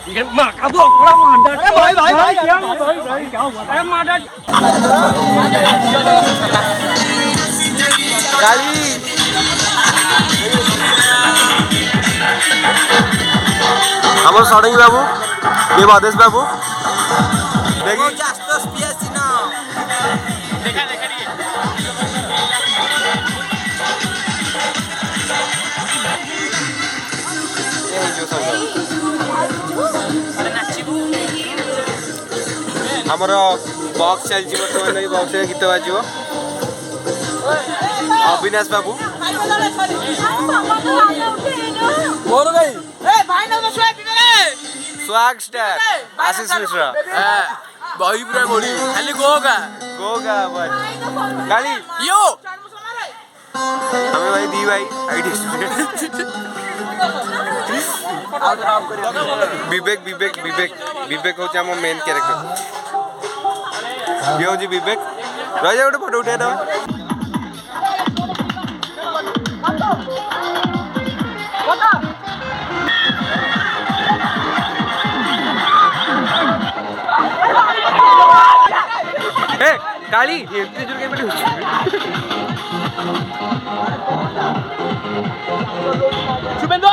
mà cả buộc nó hoàn tất bởi em mà đây गाली আমার সড়ঙ্গি বাবু কে বাদেশ বাবু দেখি ଆମର ବକ୍ସ ଚାଲିଛି ବର୍ତ୍ତମାନ ଏଇ ବକ୍ସରେ ଗୀତ ବାଜିବ ଅବିନାଶ ବାବୁ ମୋର ଭାଇ ସ୍ୱାଗ ଷ୍ଟାର ଆଶିଷ ମିଶ୍ର ବହି ପୁରା ବଢି ଖାଲି ଗୋଗା ଭାଇ ଗାଳି यो ଆମେ ଭାଇ ଦି ଭାଇ ଆଇଡି ବିବେକ ବିବେକ ବିବେକ ବିବେକ ହଉଛି ଆମ ମେନ୍ କ୍ୟାରେକ୍ଟର ଇଏ ହଉଛି ବିବେକ ରହିଯା ଗୋଟେ ଫଟୋ ଉଠେଇ ଦେବା ଏ କାଳି ଏତେ ଜୋର କେମିତି ହଉଛି शुभेंद्र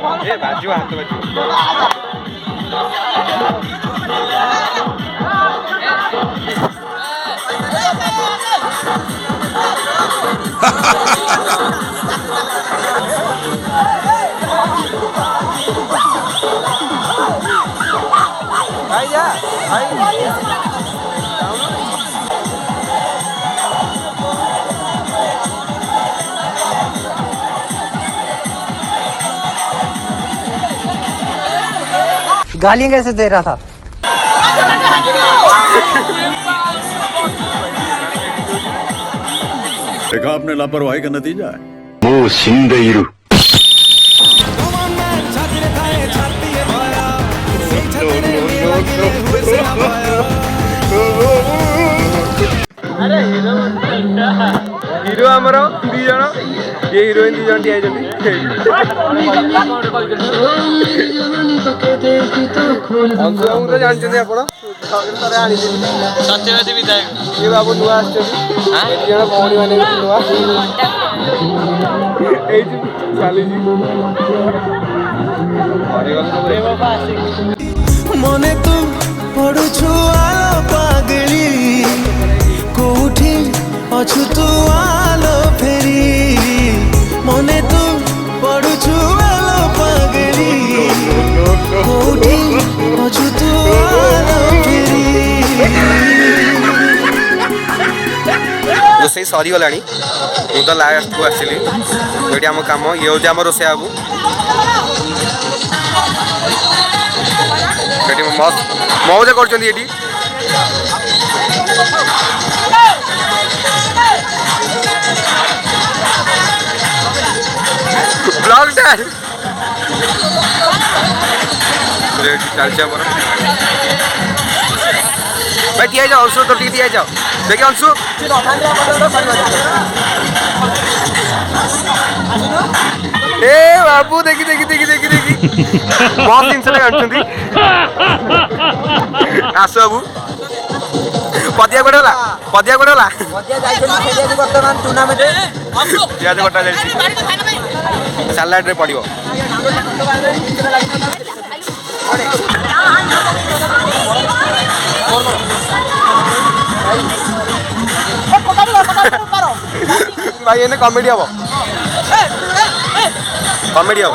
ଏ ବାଜିବ ହାତ ବାଜିବ ଭାଇ ଯା ଭାଇ गालियां कैसे दे रहा था देखा आपने लापरवाही का नतीजा है もう死んでいる हिरो आमर दी जन ये हिरोइन दी जन ठिया तो जानते आप सत्यवादी विधायक ये बाबू नुआ जन भौणी मैंने नुआ चली मने तू पड़ू आलो पागली कोठी अछु तू आलो फेरी मने तू पड़ू आलो पागली कोठी अछु तू आलो फेरी रोसई सरी गला मु तो लास्ट को आसली ये आम कम ये हूँ आम रोसे बाबू मस्त मौजा कर चलছে भाई दिया जाओ अंशु तो दिया जाओ देखिए अंशु ए बाबू देखी देखी देखी देखी देखी बहुत दिन से आस बाबू पदिया गोड़ा बर्तमान टूर्नामेंट पियाज कटा जाए सालाड रे पड़ो भाई एने कॉमेडी हम कॉमेडी हम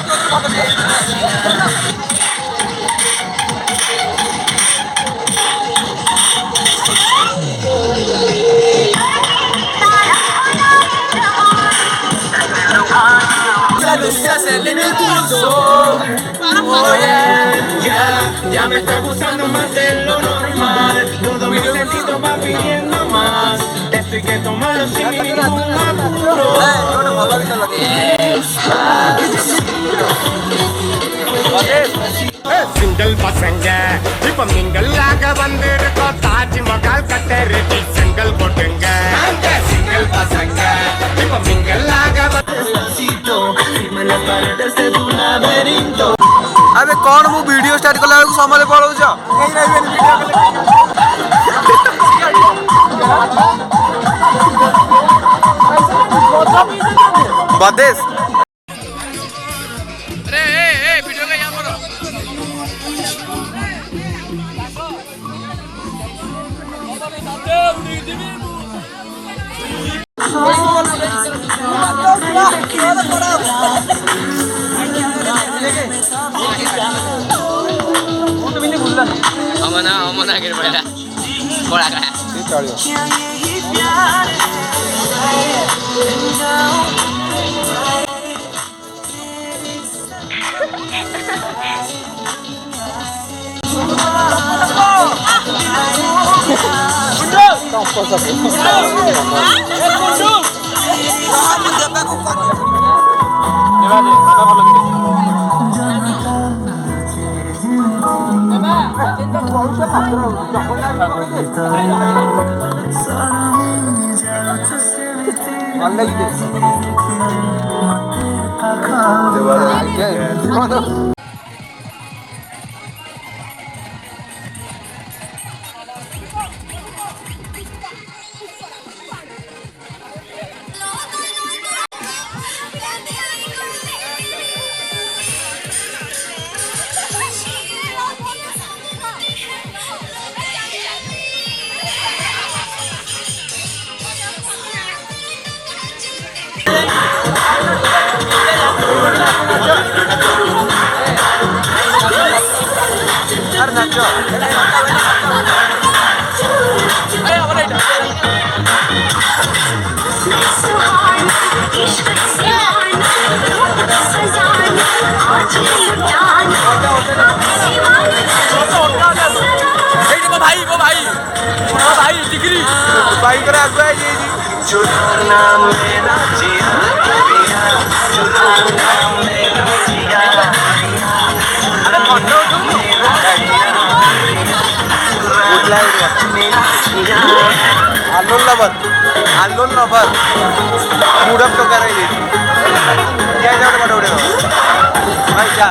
hacerle en el pulso. Ya me está gustando más de lo normal. Todo mi sentido va pidiendo más. Esto hay que tomarlo sin ningún apuro. Single पसंग இப்ப மிங்கல்லாக வந்திருக்கோ தாஜ்மஹால் கட்டறடி சிங்கிள் போட்டுங்க சிங்கிள் பசங்க இப்ப மிங்கல்லாக आ अबे कौन मु वीडियो स्टार्ट कला बेलू समले पळौछ बदेश अरे ए वीडियो का यहाँ करो अमना गिर पड़ा कोड़ा का भाई डिग्री भाई कर आगुआ ये जी नाम लेना जिया नाम लेना जिया अरे फोटो आंदोलन लवर मुडप तो करायची क्या जाऊ पाठवले भाई जा